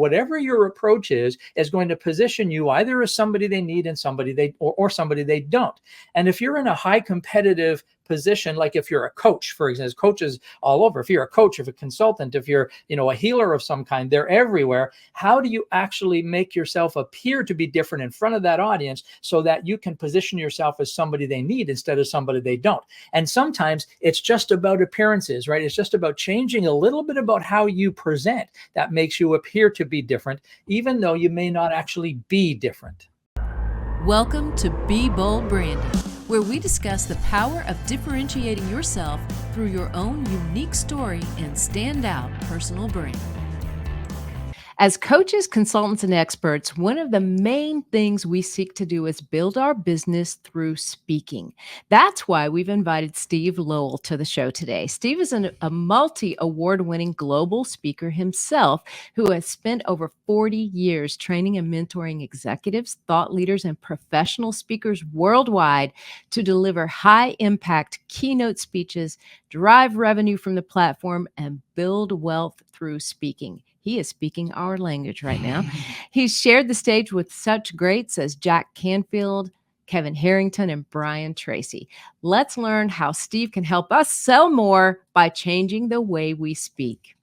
whatever your approach is going to position you either as somebody they need and somebody or somebody they don't. And if you're in a high competitive position, like if you're a coach, for example, there's coaches all over. If you're a coach, if a consultant, if you're, a healer of some kind, they're everywhere. How do you actually make yourself appear to be different in front of that audience so that you can position yourself as somebody they need instead of somebody they don't? And sometimes it's just about appearances, right? It's just about changing a little bit about how you present that makes you appear to be different, even though you may not actually be different. Welcome to Be Bold Branding, where we discuss the power of differentiating yourself through your own unique story and standout personal brand. As coaches, consultants, and experts, one of the main things we seek to do is build our business through speaking. That's why we've invited Steve Lowell to the show today. Steve is a multi-award-winning global speaker himself who has spent over 40 years training and mentoring executives, thought leaders, and professional speakers worldwide to deliver high-impact keynote speeches, drive revenue from the platform, and build wealth through speaking. He is speaking our language right now. He's shared the stage with such greats as Jack Canfield, Kevin Harrington, and Brian Tracy. Let's learn how Steve can help us sell more by changing the way we speak.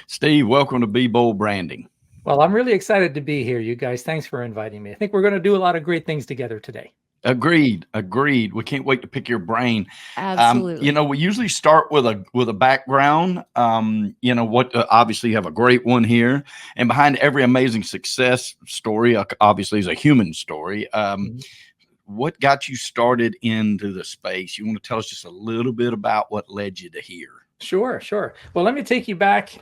Steve, welcome to Be Bold Branding. Well, I'm really excited to be here, you guys. Thanks for inviting me. I think we're going to do a lot of great things together today. Agreed. We can't wait to pick your brain. Absolutely. We usually start with a background. Obviously you have a great one here, and behind every amazing success story, obviously, is a human story. What got you started into the space? You want to tell us just a little bit about what led you to here? Sure. Well, let me take you back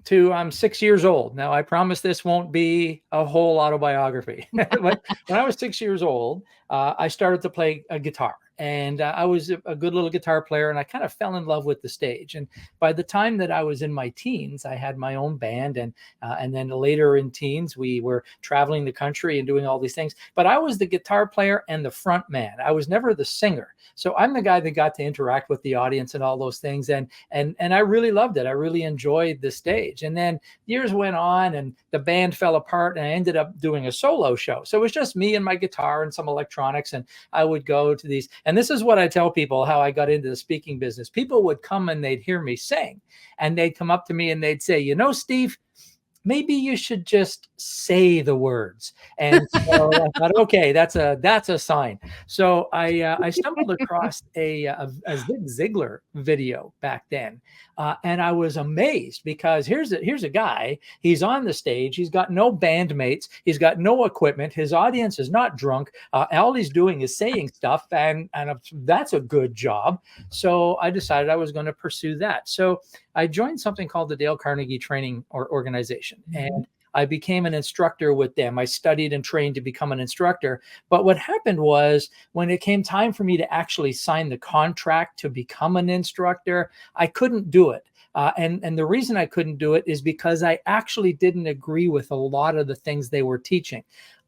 to I'm 6 years old. Now, I promise this won't be a whole autobiography. But when I was 6 years old, I started to play a guitar. And I was a good little guitar player, and I kind of fell in love with the stage. And by the time that I was in my teens, I had my own band. And then later in teens, we were traveling the country and doing all these things. But I was the guitar player and the front man. I was never the singer. So I'm the guy that got to interact with the audience and all those things. And I really loved it. I really enjoyed the stage. And then years went on and the band fell apart, and I ended up doing a solo show. So it was just me and my guitar and some electronics. And I would go to these. And this is what I tell people how I got into the speaking business. People would come and they'd hear me sing, and they'd come up to me and they'd say, Steve, maybe you should just say the words. And so I thought, okay, that's a sign. So I stumbled across a Zig Ziglar video back then. And I was amazed because here's a guy, he's on the stage, he's got no bandmates, he's got no equipment, his audience is not drunk, all he's doing is saying stuff, and that's a good job. So I decided I was going to pursue that. So I joined something called the Dale Carnegie Training Organization, and I became an instructor with them. I studied and trained to become an instructor. But what happened was when it came time for me to actually sign the contract to become an instructor, I couldn't do it. And the reason I couldn't do it is because I actually didn't agree with a lot of the things they were teaching.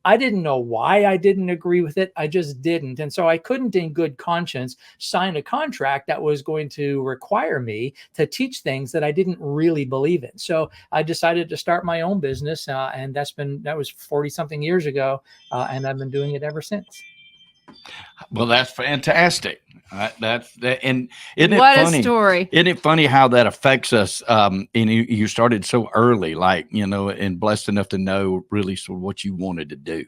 I didn't know why I didn't agree with it. I just didn't. And so I couldn't in good conscience sign a contract that was going to require me to teach things that I didn't really believe in. So I decided to start my own business. And that was 40 something years ago. And I've been doing it ever since. Well, that's fantastic. And isn't it what funny? A story. Isn't it funny how that affects us? And you started so early, and blessed enough to know really sort of what you wanted to do.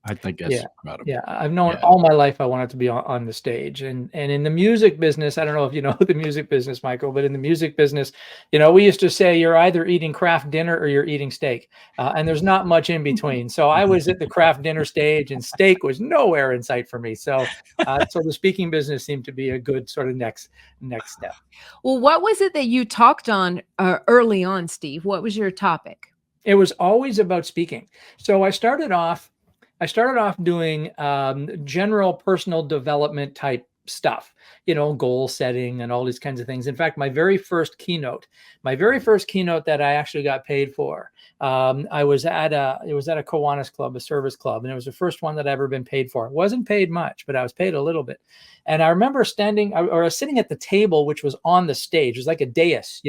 I think that's incredible. Yeah, I've known all my life I wanted to be on the stage. And in the music business, I don't know if you know the music business, Michael, but in the music business, we used to say you're either eating craft dinner or you're eating steak. And there's not much in between. So I was at the craft dinner stage, and steak was nowhere in sight for me. So so the speaking business seemed to be a good sort of next step. Well, what was it that you talked on early on, Steve? What was your topic? It was always about speaking. So I started off doing general personal development type stuff, goal setting and all these kinds of things. In fact, my very first keynote that I actually got paid for, it was at a Kiwanis club, a service club, and it was the first one that I've ever been paid for. It wasn't paid much, but I was paid a little bit. And I remember sitting at the table, which was on the stage. It was like a dais,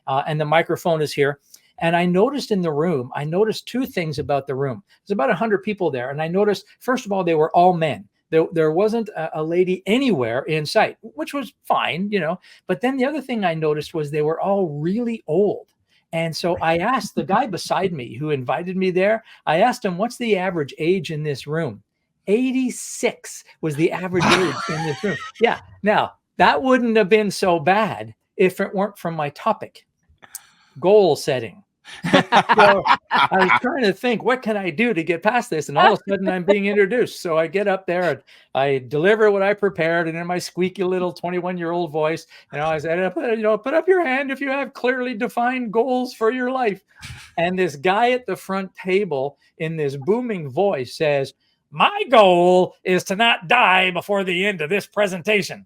and the microphone is here. And I noticed in the room, I noticed two things about the room. There's about 100 people there. And I noticed, first of all, they were all men. There wasn't a lady anywhere in sight, which was fine, But then the other thing I noticed was they were all really old. And so I asked the guy beside me who invited me there, I asked him, what's the average age in this room? 86 was the average age in this room. Yeah. Now, that wouldn't have been so bad if it weren't from my topic, goal setting. So I was trying to think, what can I do to get past this? And all of a sudden I'm being introduced. So I get up there and I deliver what I prepared, and in my squeaky little 21-year-old voice, I said, put up your hand if you have clearly defined goals for your life. And this guy at the front table in this booming voice says, my goal is to not die before the end of this presentation.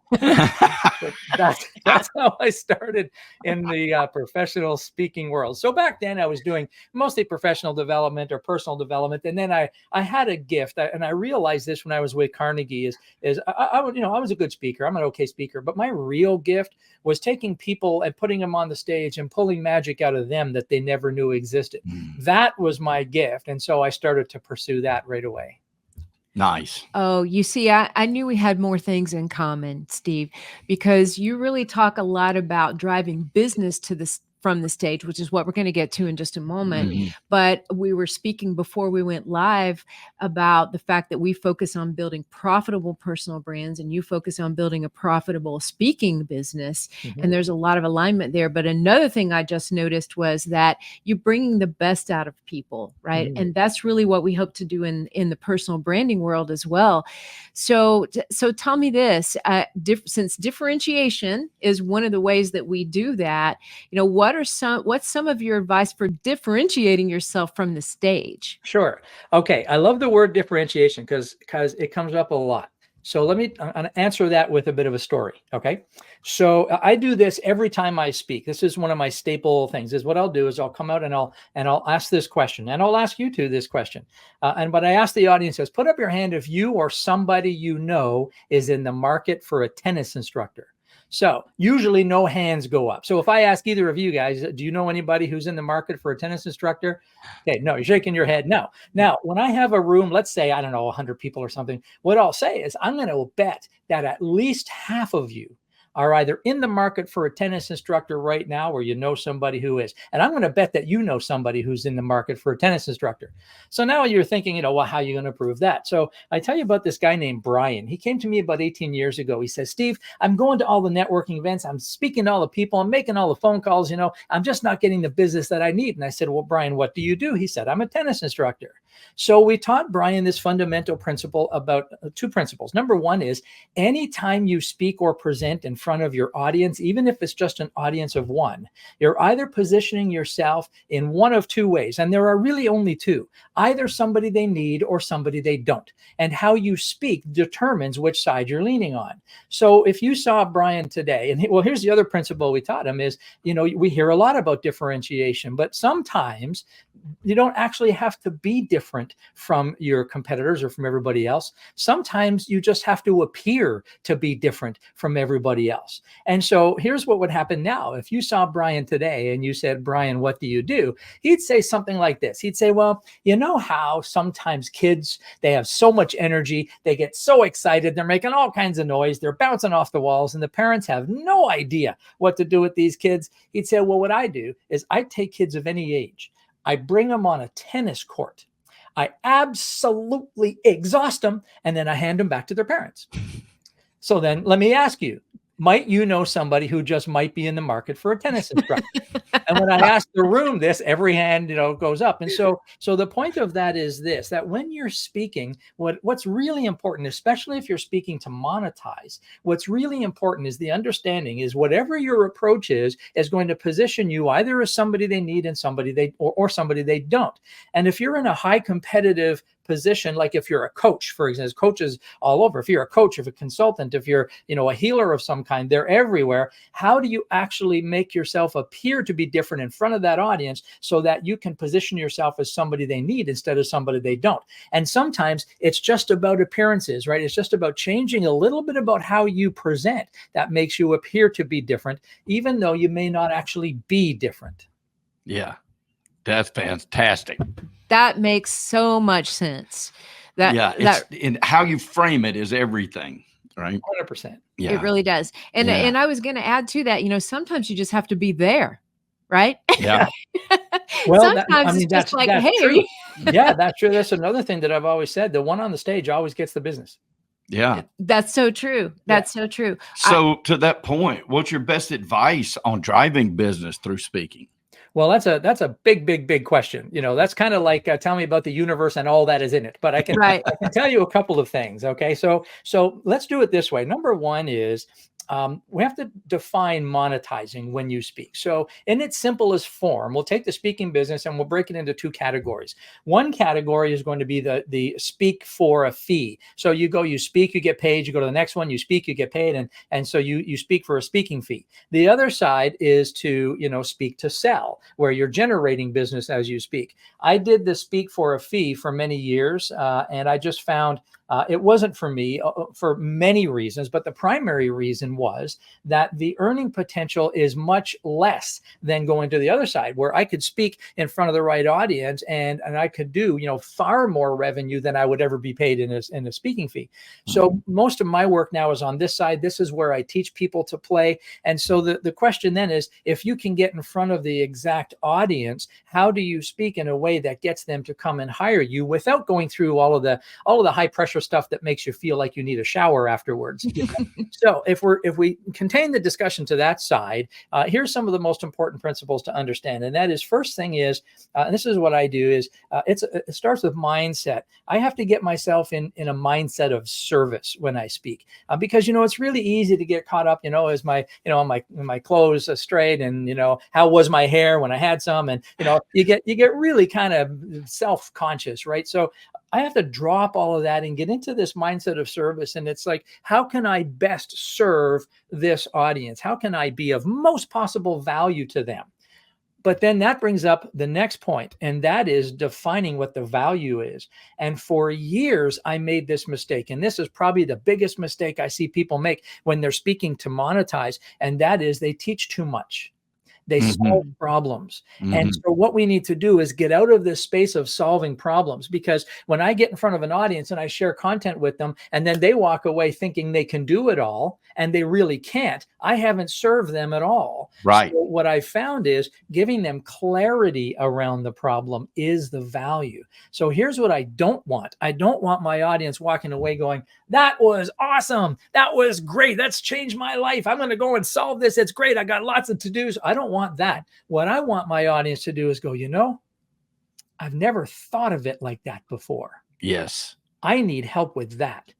That's how I started in the professional speaking world. So back then I was doing mostly professional development or personal development. And then I had a gift, and I realized this when I was with Carnegie is I was a good speaker. I'm an okay speaker, but my real gift was taking people and putting them on the stage and pulling magic out of them that they never knew existed. That was my gift. And so I started to pursue that right away. Nice. Oh, you see, I knew we had more things in common, Steve, because you really talk a lot about driving business from the stage, which is what we're going to get to in just a moment. Mm-hmm. But we were speaking before we went live about the fact that we focus on building profitable personal brands, and you focus on building a profitable speaking business. Mm-hmm. And there's a lot of alignment there. But another thing I just noticed was that you're bringing the best out of people, right? Mm-hmm. And that's really what we hope to do in the personal branding world as well. So tell me this, since differentiation is one of the ways that we do that, what's some of your advice for differentiating yourself from the stage? Sure. Okay. I love the word differentiation because it comes up a lot. So I'm going to answer that with a bit of a story. Okay. So I do this every time I speak. This is one of my staple things. Is what I'll do is I'll come out and I'll ask this question, and I'll ask you too this question. But I ask the audience is, put up your hand if you or somebody you know is in the market for a tennis instructor. So usually no hands go up. So if I ask either of you guys, do you know anybody who's in the market for a tennis instructor? Okay, no, you're shaking your head. No. Now, when I have a room, let's say, 100 people or something, what I'll say is I'm going to bet that at least half of you are either in the market for a tennis instructor right now, or you know somebody who is. And I'm going to bet that you know somebody who's in the market for a tennis instructor. So now you're thinking, well, how are you going to prove that? So I tell you about this guy named Brian. He came to me about 18 years ago. He says, Steve, I'm going to all the networking events. I'm speaking to all the people. I'm making all the phone calls. I'm just not getting the business that I need. And I said, well, Brian, what do you do? He said, I'm a tennis instructor. So we taught Brian this fundamental principle about two principles. Number one is anytime you speak or present in front of your audience, even if it's just an audience of one, you're either positioning yourself in one of two ways. And there are really only two, either somebody they need or somebody they don't. And how you speak determines which side you're leaning on. So if you saw Brian today, and here's the other principle we taught him is, we hear a lot about differentiation, but sometimes you don't actually have to be different from your competitors or from everybody else. Sometimes you just have to appear to be different from everybody else. And so here's what would happen now. If you saw Brian today and you said, Brian, what do you do? He'd say something like this. He'd say, well, you know how sometimes kids, they have so much energy, they get so excited, they're making all kinds of noise, they're bouncing off the walls, and the parents have no idea what to do with these kids. He'd say, well, what I do is I take kids of any age, I bring them on a tennis court, I absolutely exhaust them, and then I hand them back to their parents. So then let me ask you, might you know somebody who just might be in the market for a tennis instructor? And when I ask the room this, every hand, goes up. And so the point of that is this, that when you're speaking, what's really important, especially if you're speaking to monetize, what's really important is the understanding is whatever your approach is going to position you either as somebody they need and somebody they don't. And if you're in a high competitive position, like if you're a coach, for example, coaches all over, if you're a coach, if a consultant, if you're, a healer of some kind, they're everywhere. How do you actually make yourself appear to be different in front of that audience so that you can position yourself as somebody they need instead of somebody they don't? And sometimes it's just about appearances, right? It's just about changing a little bit about how you present that makes you appear to be different, even though you may not actually be different. Yeah. That's fantastic. That makes so much sense. And how you frame it is everything, right? 100%. Yeah, it really does. And I was going to add to that, sometimes you just have to be there, right? Yeah. Well, sometimes it's just like, that's hey, true. Yeah, that's true. That's another thing that I've always said. The one on the stage always gets the business. Yeah. That's so true. That's so true. So to that point, what's your best advice on driving business through speaking? Well, that's a big question. That's kind of like tell me about the universe and all that is in it. But I can tell you a couple of things. Okay, so let's do it this way. Number one is we have to define monetizing when you speak. So in its simplest form, we'll take the speaking business and we'll break it into two categories. One category is going to be the speak for a fee. So you speak, you get paid. You go to the next one, you speak, you get paid, and so you speak for a speaking fee. The other side is to speak to sell, where you're generating business as you speak. I did the speak for a fee for many years, and I just found it wasn't for me for many reasons, but the primary reason was that the earning potential is much less than going to the other side, where I could speak in front of the right audience and I could do far more revenue than I would ever be paid in a speaking fee. So most of my work now is on this side. This is where I teach people to play. And so the question then is, if you can get in front of the exact audience, how do you speak in a way that gets them to come and hire you without going through all of the high pressure stuff that makes you feel like you need a shower afterwards? So if we contain the discussion to that side, here's some of the most important principles to understand. And that is, first thing is, and this is what I do, is it starts with mindset. I have to get myself in a mindset of service when I speak, because it's really easy to get caught up, is my clothes straight, and how was my hair when I had some, and you get really kind of self-conscious, right? So I have to drop all of that and get into this mindset of service. And it's like, how can I best serve this audience? How can I be of most possible value to them? But then that brings up the next point, and that is defining what the value is. And for years, I made this mistake. And this is probably the biggest mistake I see people make when they're speaking to monetize. And that is, they teach too much. They solve problems. And so what we need to do is get out of this space of solving problems, because when I get in front of an audience and I share content with them, and then they walk away thinking they can do it all, and they really can't, I haven't served them at all. Right. So what I found is giving them clarity around the problem is the value. So here's what I don't want. I don't want my audience walking away going, that was awesome. That was great. That's changed my life. I'm going to go and solve this. It's great. I got lots of to-dos. I don't want that. What I want my audience to do is go, I've never thought of it like that before. Yes. I need help with that.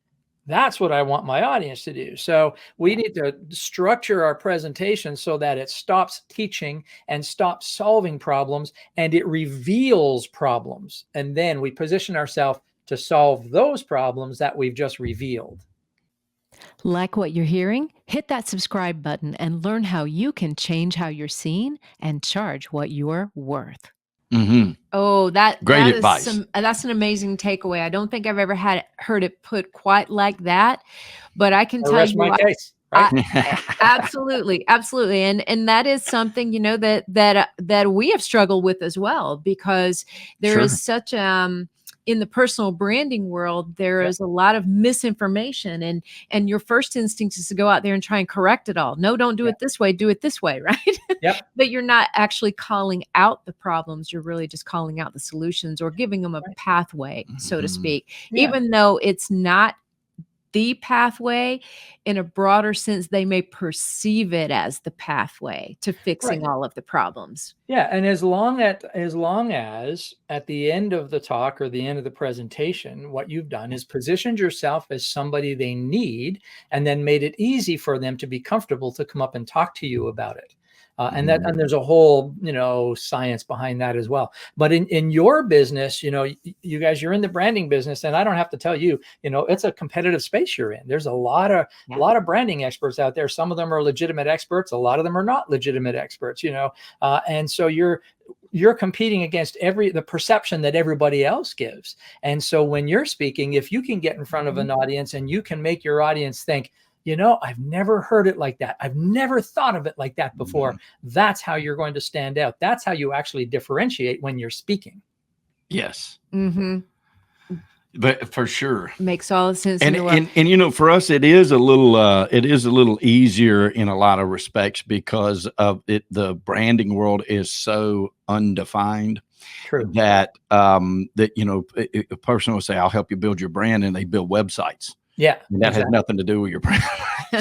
That's what I want my audience to do. So we need to structure our presentation so that it stops teaching and stops solving problems, and it reveals problems. And then we position ourselves to solve those problems that we've just revealed. Like what you're hearing? Hit that subscribe button and learn how you can change how you're seen and charge what you're worth. Oh, great advice. That's an amazing takeaway. I don't think I've ever heard it put quite like that, but I can tell you my case. Right? Absolutely. And that is something, that we have struggled with as well, because there is such in the personal branding world, there is a lot of misinformation, and your first instinct is to go out there and try and correct it all. No, don't do it this way. Do it this way. Right. Yep. But you're not actually calling out the problems. You're really just calling out the solutions, or giving them a pathway, so to speak, even though it's not the pathway. In a broader sense, they may perceive it as the pathway to fixing all of the problems. Yeah, and as long as at the end of the talk or the end of the presentation, what you've done is positioned yourself as somebody they need, and then made it easy for them to be comfortable to come up and talk to you about it. And there's a whole, science behind that as well. But in your business, you guys, you're in the branding business, and I don't have to tell you, it's a competitive space you're in. There's a lot of branding experts out there. Some of them are legitimate experts. A lot of them are not legitimate experts, and so you're competing against the perception that everybody else gives. And so when you're speaking, if you can get in front of an audience and you can make your audience think, I've never heard it like that. I've never thought of it like that before. That's how you're going to stand out. That's how you actually differentiate when you're speaking. Yes. Mm-hmm. But for sure. Makes all the sense And, in the world. and for us, it is a little easier in a lot of respects because of it. The branding world is so undefined. True. That a person will say, "I'll help you build your brand," and they build websites. Yeah, and that has nothing to do with your brand.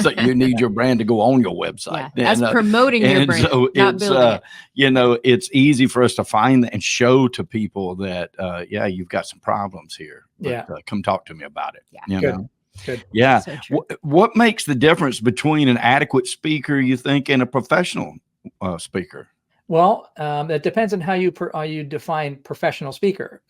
So you need your brand to go on your website. Yeah, that's promoting your brand, so not building it. It's easy for us to find that and show to people that, you've got some problems here. But, come talk to me about it. Yeah. Good. Yeah. So true. What makes the difference between an adequate speaker, you think, and a professional speaker? Well, it depends on how you define professional speaker.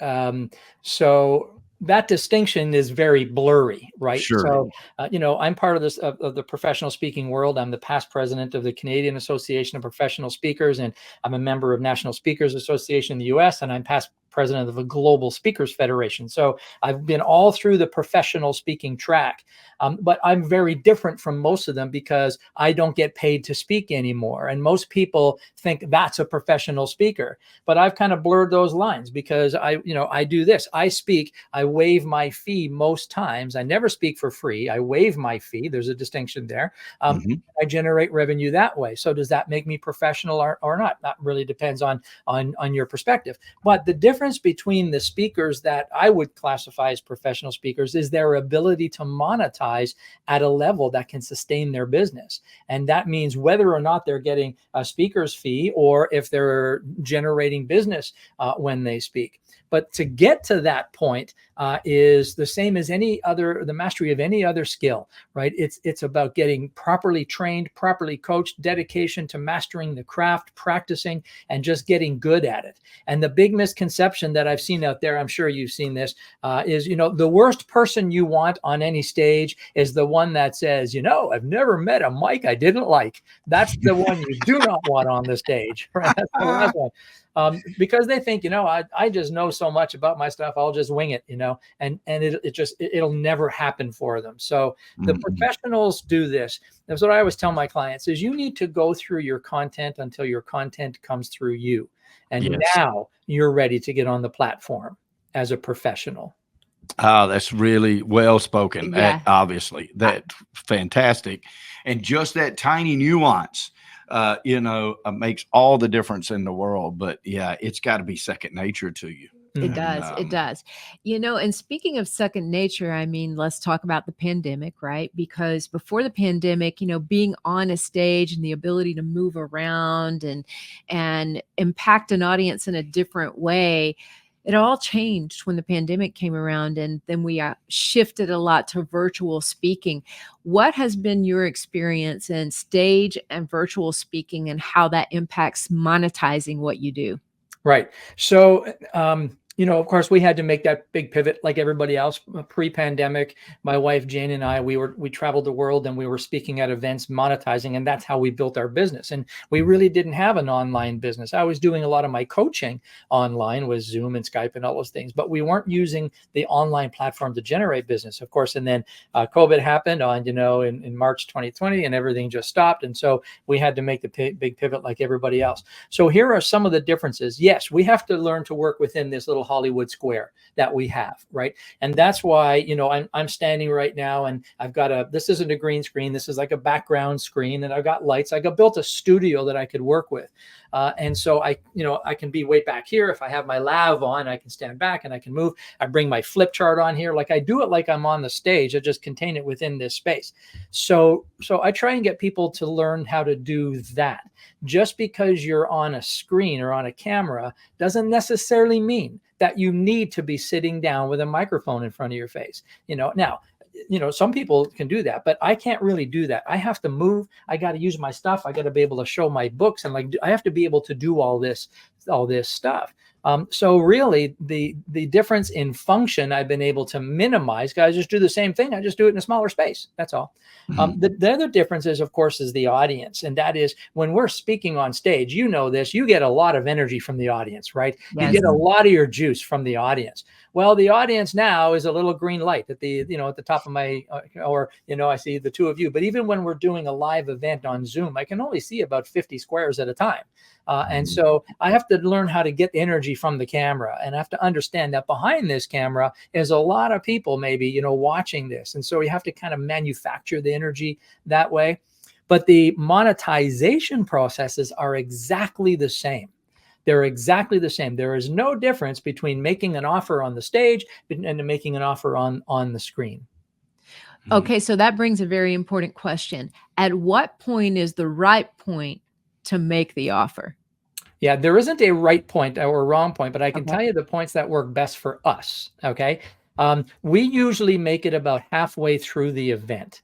So that distinction is very blurry, right? Sure. So, I'm part of of the professional speaking world. I'm the past president of the Canadian Association of Professional Speakers, and I'm a member of National Speakers Association in the U.S., and I'm past president of a Global Speakers Federation. So I've been all through the professional speaking track, but I'm very different from most of them because I don't get paid to speak anymore. And most people think that's a professional speaker, but I've kind of blurred those lines because I do this. I speak, I waive my fee most times. I never speak for free. I waive my fee. There's a distinction there. I generate revenue that way. So does that make me professional or not? That really depends on your perspective. But the difference between the speakers that I would classify as professional speakers is their ability to monetize at a level that can sustain their business. And that means whether or not they're getting a speaker's fee or if they're generating business when they speak. But to get to that point is the same as the mastery of any other skill, right? It's about getting properly trained, properly coached, dedication to mastering the craft, practicing, and just getting good at it. And the big misconception that I've seen out there, I'm sure you've seen this, is, the worst person you want on any stage is the one that says, I've never met a mic I didn't like. That's the one you do not want on the stage, right? That's the last one. Because they think, I just know so much about my stuff, I'll just wing it, and it'll never happen for them. So the professionals do this. That's what I always tell my clients is you need to go through your content until your content comes through you. And now you're ready to get on the platform as a professional. Oh, that's really well spoken. Yeah. Obviously, that's fantastic. And just that tiny nuance, makes all the difference in the world. But it's got to be second nature to you. It does. It does. And speaking of second nature, let's talk about the pandemic, right? Because before the pandemic, being on a stage and the ability to move around and impact an audience in a different way, it all changed when the pandemic came around, and then we shifted a lot to virtual speaking. What has been your experience in stage and virtual speaking and how that impacts monetizing what you do? Right. So, of course, we had to make that big pivot like everybody else pre-pandemic. My wife, Jane, and I, we traveled the world and we were speaking at events, monetizing, and that's how we built our business. And we really didn't have an online business. I was doing a lot of my coaching online with Zoom and Skype and all those things, but we weren't using the online platform to generate business, of course. And then COVID happened in March 2020 and everything just stopped. And so we had to make the big pivot like everybody else. So here are some of the differences. Yes, we have to learn to work within this little Hollywood square that we have, right? And that's why, I'm standing right now and I've got this isn't a green screen. This is like a background screen and I've got lights. I built a studio that I could work with. And so I can be way back here. If I have my lav on, I can stand back and I can move. I bring my flip chart on here. Like I do it like I'm on the stage. I just contain it within this space. So I try and get people to learn how to do that. Just because you're on a screen or on a camera doesn't necessarily mean that you need to be sitting down with a microphone in front of your face. Now, some people can do that, but I can't really do that. I have to move. I got to use my stuff. I got to be able to show my books and I have to be able to do all this stuff. So really the difference in function I've been able to minimize, guys, just do the same thing. I just do it in a smaller space. That's all. The other difference is, of course, is the audience. And that is when we're speaking on stage, you get a lot of energy from the audience, right? Yes. You get a lot of your juice from the audience. Well, the audience now is a little green light at the, at the top of my, or, I see the two of you. But even when we're doing a live event on Zoom, I can only see about 50 squares at a time. And so I have to learn how to get energy from the camera, and I have to understand that behind this camera is a lot of people maybe, watching this. And so you have to kind of manufacture the energy that way. But the monetization processes are exactly the same. They're exactly the same. There is no difference between making an offer on the stage and making an offer on the screen. Okay, so that brings a very important question. At what point is the right point to make the offer? Yeah, there isn't a right point or a wrong point, but I can tell you the points that work best for us, okay? We usually make it about halfway through the event.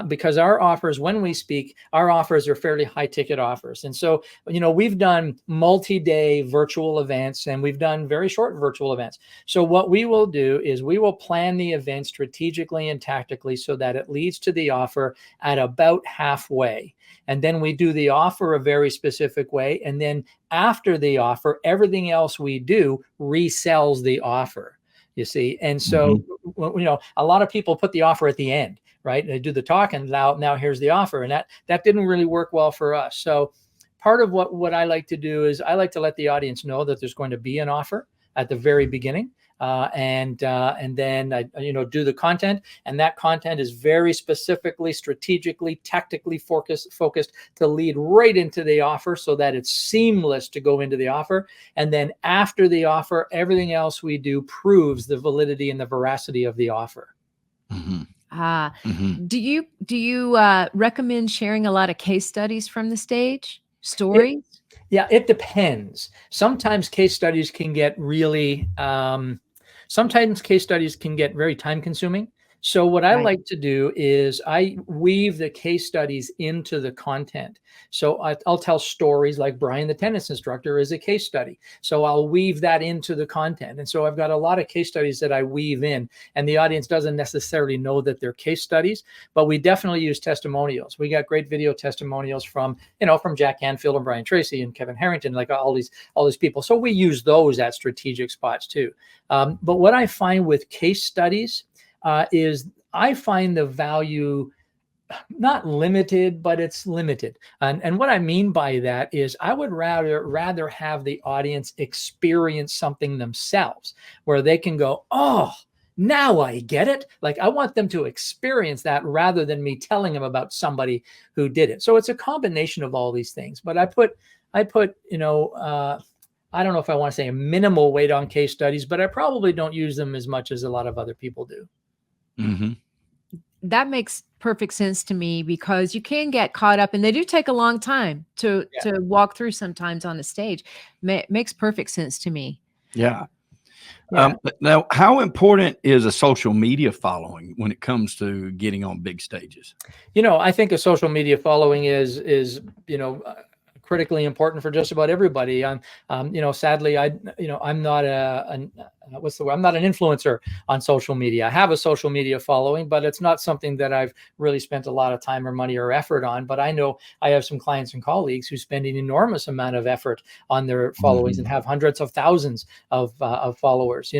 Because our offers, when we speak, our offers are fairly high ticket offers. And so, we've done multi-day virtual events, and we've done very short virtual events. So what we will do is we will plan the event strategically and tactically so that it leads to the offer at about halfway. And then we do the offer a very specific way. And then after the offer, everything else we do resells the offer, you see. And so, a lot of people put the offer at the end. Right? They do the talk, and now here's the offer. And that didn't really work well for us. So part of what I like to do is I like to let the audience know that there's going to be an offer at the very beginning. And then I, do the content, and that content is very specifically, strategically, tactically focused to lead right into the offer so that it's seamless to go into the offer. And then after the offer, everything else we do proves the validity and the veracity of the offer. Do you recommend sharing a lot of case studies from the stage? Stories? It depends. Sometimes case studies can get really, very time consuming. So what I like to do is I weave the case studies into the content. So I'll tell stories like Brian, the tennis instructor, is a case study. So I'll weave that into the content. And so I've got a lot of case studies that I weave in, and the audience doesn't necessarily know that they're case studies, but we definitely use testimonials. We got great video testimonials from Jack Canfield and Brian Tracy and Kevin Harrington, like all these people. So we use those at strategic spots too. But what I find with case studies is I find the value not limited, but it's limited. And what I mean by that is I would rather have the audience experience something themselves where they can go, oh, now I get it. Like I want them to experience that rather than me telling them about somebody who did it. So it's a combination of all these things. But I put I don't know if I want to say a minimal weight on case studies, but I probably don't use them as much as a lot of other people do. That makes perfect sense to me because you can get caught up, and they do take a long time to walk through sometimes on the stage. Makes perfect sense to me. Now, how important is a social media following when it comes to getting on big stages? I think a social media following is critically important for just about everybody. Sadly, I'm not I'm not an influencer on social media. I have a social media following, but it's not something that I've really spent a lot of time or money or effort on. But I know I have some clients and colleagues who spend an enormous amount of effort on their followings and have hundreds of thousands of followers,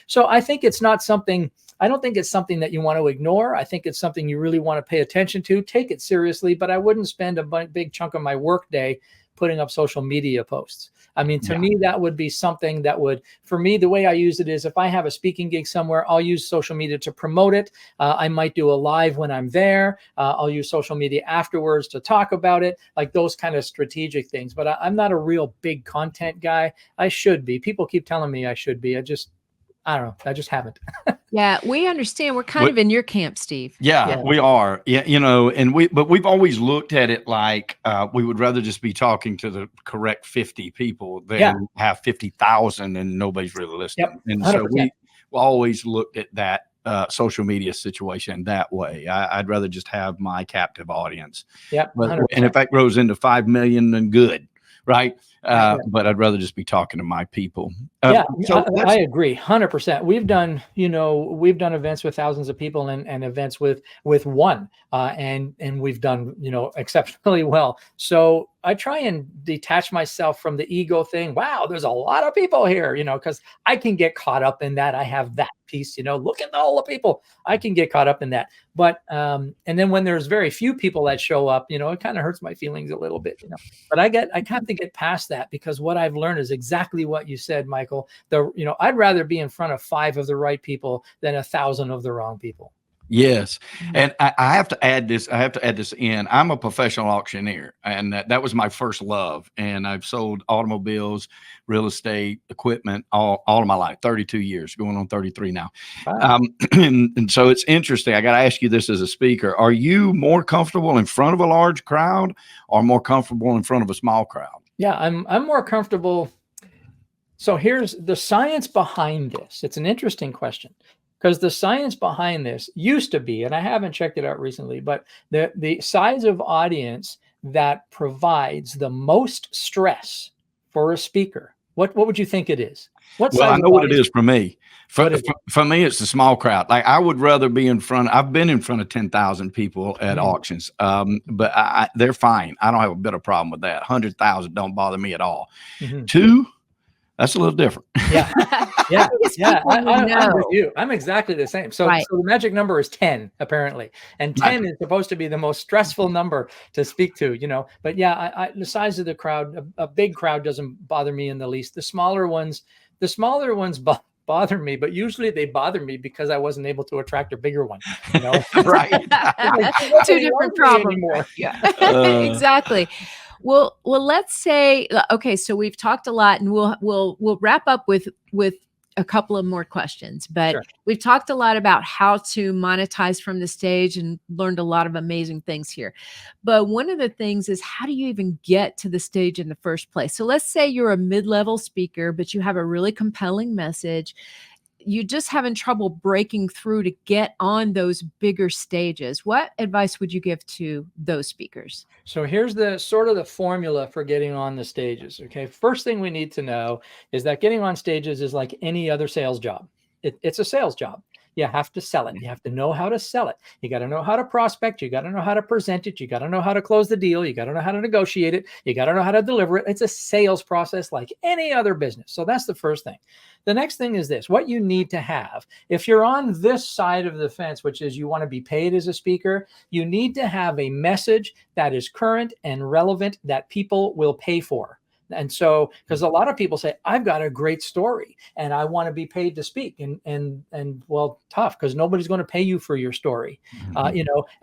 So I think it's not something, I don't think it's something that you want to ignore. I think it's something you really want to pay attention to, take it seriously, but I wouldn't spend a big chunk of my workday putting up social media posts. I mean, to me, that would be something that would, for me, the way I use it is if I have a speaking gig somewhere, I'll use social media to promote it. I might do a live when I'm there. I'll use social media afterwards to talk about it, like those kind of strategic things. But I'm not a real big content guy. I should be. People keep telling me I should be. I don't know. I just haven't. Yeah, we understand. We're kind of in your camp, Steve. Yeah, we are. Yeah, but we've always looked at it like we would rather just be talking to the correct 50 people than have 50,000 and nobody's really listening. Yep, and so we always looked at that social media situation that way. I'd rather just have my captive audience. Yep, and if that grows into 5 million, then good. right? But I'd rather just be talking to my people. Yeah, so I agree 100%. We've done events with thousands of people and events with one, and we've done, exceptionally well. So I try and detach myself from the ego thing. Wow, there's a lot of people here, because I can get caught up in that. I have that piece, look at all the people. I can get caught up in that. But and then when there's very few people that show up, it kind of hurts my feelings a little bit, But I have to get past that, because what I've learned is exactly what you said, Michael. I'd rather be in front of 5 of the right people than 1,000 of the wrong people. Yes. And I have to add this. In. I'm a professional auctioneer, and that was my first love. And I've sold automobiles, real estate, equipment all of my life, 32 years, going on 33 now. Wow. And so it's interesting. I got to ask you this as a speaker. Are you more comfortable in front of a large crowd or more comfortable in front of a small crowd? Yeah, I'm more comfortable. So here's the science behind this. It's an interesting question, because the science behind this used to be, and I haven't checked it out recently, but the size of audience that provides the most stress for a speaker, what would you think it is? I know what it is for me. For me, it's the small crowd. Like, I would rather be I've been in front of 10,000 people at auctions, but they're fine. I don't have a bit of problem with that. 100,000 don't bother me at all. 2, that's a little different. Yeah. I'm with you. I'm exactly the same. So the magic number is 10, apparently. And 10 is supposed to be the most stressful number to speak to, But the size of the crowd, a big crowd doesn't bother me in the least. The smaller ones bother me, but usually they bother me because I wasn't able to attract a bigger one. Right. Two different problems. Yeah. Exactly. Well, let's say, okay, so we've talked a lot, and we'll wrap up with a couple of more questions, but we've talked a lot about how to monetize from the stage and learned a lot of amazing things here. But one of the things is, how do you even get to the stage in the first place? So let's say you're a mid-level speaker, but you have a really compelling message. You just having trouble breaking through to get on those bigger stages. What advice would you give to those speakers? So here's the sort of the formula for getting on the stages. Okay. First thing we need to know is that getting on stages is like any other sales job. It's a sales job. You have to sell it. You have to know how to sell it. You got to know how to prospect. You got to know how to present it. You got to know how to close the deal. You got to know how to negotiate it. You got to know how to deliver it. It's a sales process like any other business. So that's the first thing. The next thing is this: what you need to have, if you're on this side of the fence, which is you want to be paid as a speaker, you need to have a message that is current and relevant that people will pay for. And so, because a lot of people say, I've got a great story and I want to be paid to speak, and well, tough, because nobody's going to pay you for your story.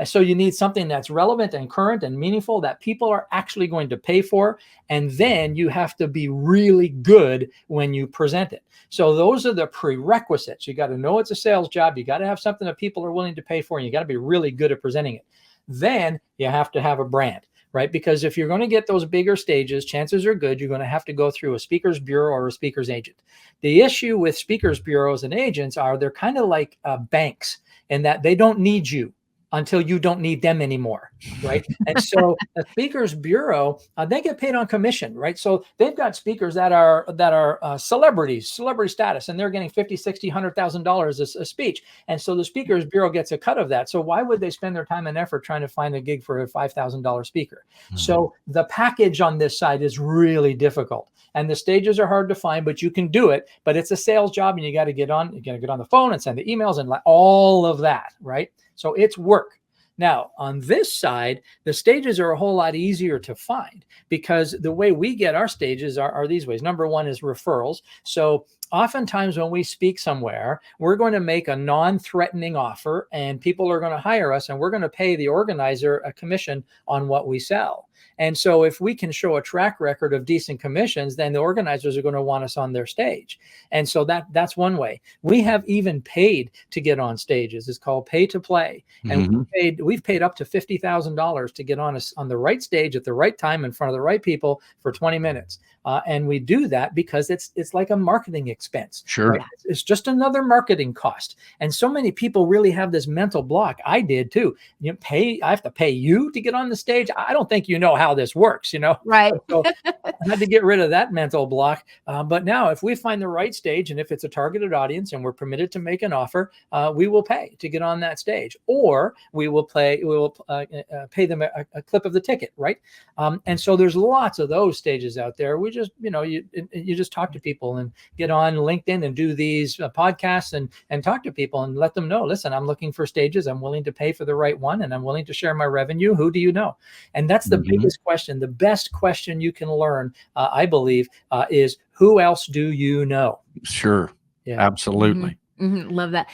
So you need something that's relevant and current and meaningful that people are actually going to pay for. And then you have to be really good when you present it. So those are the prerequisites. You got to know it's a sales job. You got to have something that people are willing to pay for, and you got to be really good at presenting it. Then you have to have a brand. Right? Because if you're going to get those bigger stages, chances are good you're going to have to go through a speaker's bureau or a speaker's agent. The issue with speakers bureaus and agents are they're kind of like banks, in that they don't need you until you don't need them anymore, right? And so a speaker's bureau, they get paid on commission, right? So they've got speakers that are celebrity status, and they're getting $50,000, $60,000, $100,000 a speech. And so the speaker's bureau gets a cut of that. So why would they spend their time and effort trying to find a gig for a $5,000 speaker? So the package on this side is really difficult. And the stages are hard to find, but you can do it. But it's a sales job, and you got to get on the phone and send the emails and all of that, right? So it's work. Now, on this side, the stages are a whole lot easier to find, because the way we get our stages are these ways. Number one is referrals. So oftentimes when we speak somewhere, we're going to make a non-threatening offer, and people are going to hire us, and we're going to pay the organizer a commission on what we sell. And so if we can show a track record of decent commissions, then the organizers are going to want us on their stage. And so that's one way. We have even paid to get on stages. It's called pay to play. And we've paid up to $50,000 to get on the right stage at the right time in front of the right people for 20 minutes. And we do that because it's like a marketing expense. Sure. Right? It's just another marketing cost. And so many people really have this mental block. I did too. I have to pay you to get on the stage. I don't think you know how this works, Right. So I had to get rid of that mental block. But now if we find the right stage, and if it's a targeted audience and we're permitted to make an offer, we will pay to get on that stage, or we will pay them a clip of the ticket. Right. And so there's lots of those stages out there. We just, you just talk to people and get on LinkedIn and do these podcasts and talk to people and let them know, listen, I'm looking for stages. I'm willing to pay for the right one, and I'm willing to share my revenue. Who do you know? And that's the biggest question. The best question you can learn, I believe, is who else do you know? Sure. Yeah. Absolutely. Love that.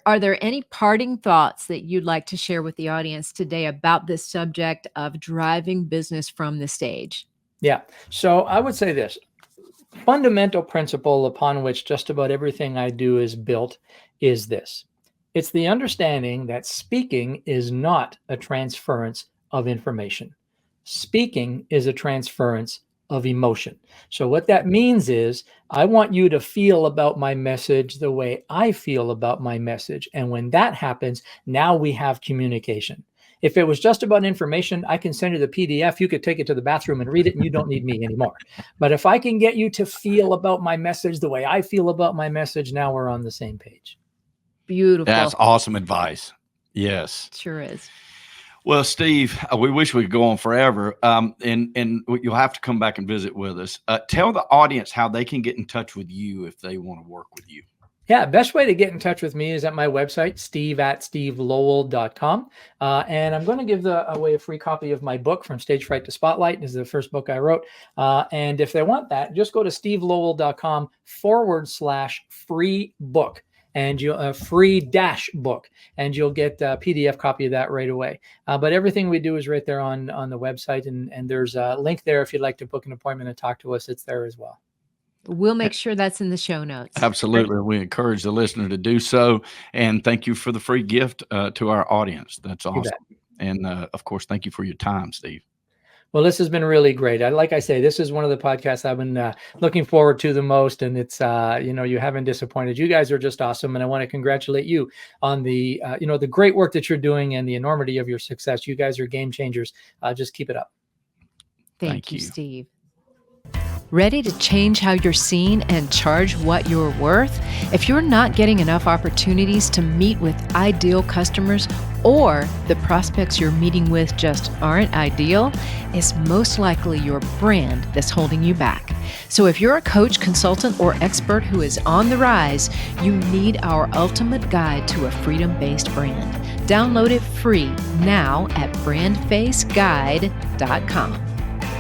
Are there any parting thoughts that you'd like to share with the audience today about this subject of driving business from the stage? Yeah. So I would say this fundamental principle upon which just about everything I do is built is this. It's the understanding that speaking is not a transference of information. Speaking is a transference of emotion. So what that means is I want you to feel about my message the way I feel about my message. And when that happens, now we have communication. If it was just about information, I can send you the PDF. You could take it to the bathroom and read it, and you don't need me anymore. But if I can get you to feel about my message the way I feel about my message, now we're on the same page. Beautiful. That's awesome advice. Yes. Sure is. Well, Steve, we wish we could go on forever, and you'll have to come back and visit with us. Tell the audience how they can get in touch with you if they want to work with you. Yeah, best way to get in touch with me is at my website, steve@stevelowell.com. And I'm going to give away a free copy of my book, From Stage Fright to Spotlight. This is the first book I wrote. And if they want that, just go to stevelowell.com/free book. And you'll free-book, and you'll get a PDF copy of that right away. But everything we do is right there on the website, and there's a link there if you'd like to book an appointment and talk to us. It's there as well. We'll make sure that's in the show notes. Absolutely. We encourage the listener to do so. And thank you for the free gift to our audience. That's awesome. And of course, thank you for your time, Steve. Well, this has been really great. Like I say, this is one of the podcasts I've been looking forward to the most. And it's, you haven't disappointed. You guys are just awesome. And I want to congratulate you on the, the great work that you're doing and the enormity of your success. You guys are game changers. Just keep it up. Thank you, Steve. Ready to change how you're seen and charge what you're worth? If you're not getting enough opportunities to meet with ideal customers, or the prospects you're meeting with just aren't ideal, it's most likely your brand that's holding you back. So if you're a coach, consultant, or expert who is on the rise, you need our ultimate guide to a freedom-based brand. Download it free now at BrandFaceGuide.com.